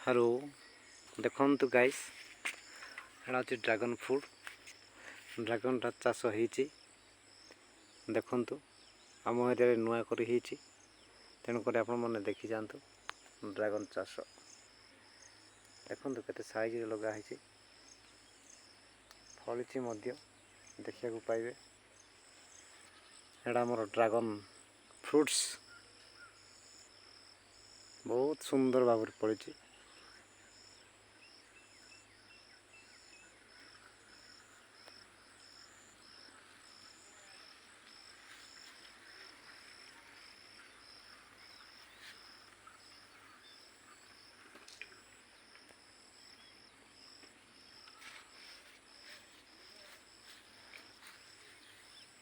Hello देखु guys एटा हूँ dragon fruit dragon चाष होती देखु आम एरिया नुआ करी तेणुक आपने देखी जातु ड्रैगन चाष देखु केते साइज लगाई फली देखा पाइबे एटा मोर ड्रैगन फ्रूट्स बहुत सुंदर भाव फली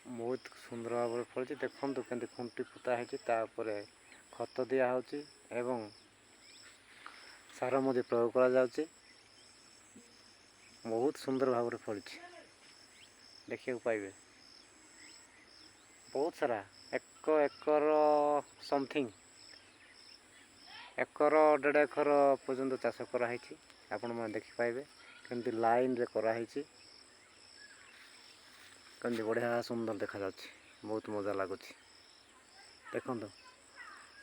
बहुत सुंदर भाव फली देखु के खुंटी पोता है खत दिया एवं सार मध्य प्रयोग करा बहुत सुंदर भाव फली देखा पाइबे बहुत सारा एक एकर समथिंग एकर 1.5 एकर पर्यंत चाष कराई आपण मैंने देखिपारे केमती लाइन रे कराई कमी बढ़िया सुंदर देखा बहुत मजा लगुच देखु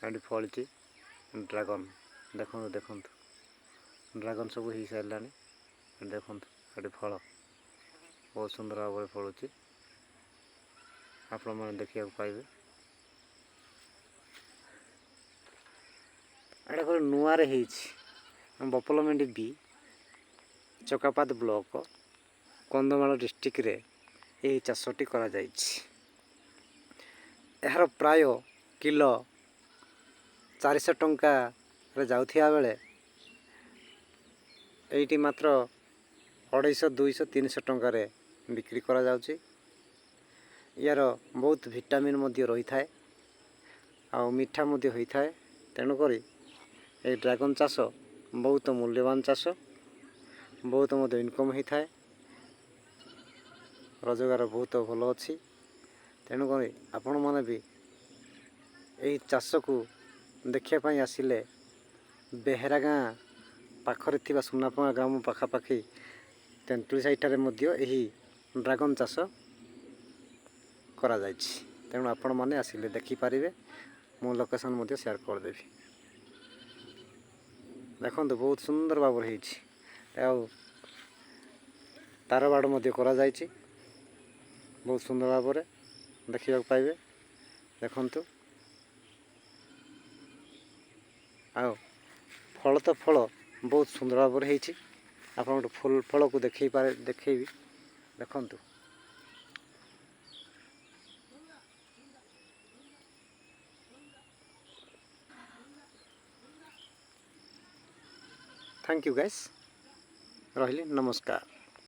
ये फली ड्रैगन देखु देखु ड्रैगन सब हो सारा देखु ये फल बहुत सुंदर भाव फलुची आपण मैंने देखा पाइबे एटा गोटे नुआरे बपलमेंडी B Chakapad block Kandhamal district रे यही चाषटी करा यार प्राय किलो 400 टंका रे जाउथिया बेले एटी मात्र 250 200 300 टंका रे बिक्री करा जाउची यार बहुत विटामिन मध्य रही थाए आ मीठा मध्य होई थाए तेणु करी ए ड्रैगन चाष बहुत मूल्यवान चाष बहुत मध्य इनकम होई थाए रोजगार बहुत भल अच्छी तेणुक आपण मैंने भी यही चाष को देखापी आसिले बेहेरा गाँ पाखरे थिबा सुनापगा ग्राम पाखापाखि तेंतुली साइठारे मध्य यही ड्रैगन चाष करा जायछि तेणु आपण मैंने आसिले देखिपारे मो लोकेशन मध्य शेयर करदेवी देखो बहुत सुंदर भाव तार बाड़ मध्य करा जायछि बहुत सुंदर भाव देखा पाइबे देखु आ फल तो फल बहुत सुंदर भाव आप फल फल को देखेबी देखु थैंक यू गाइस रही नमस्कार।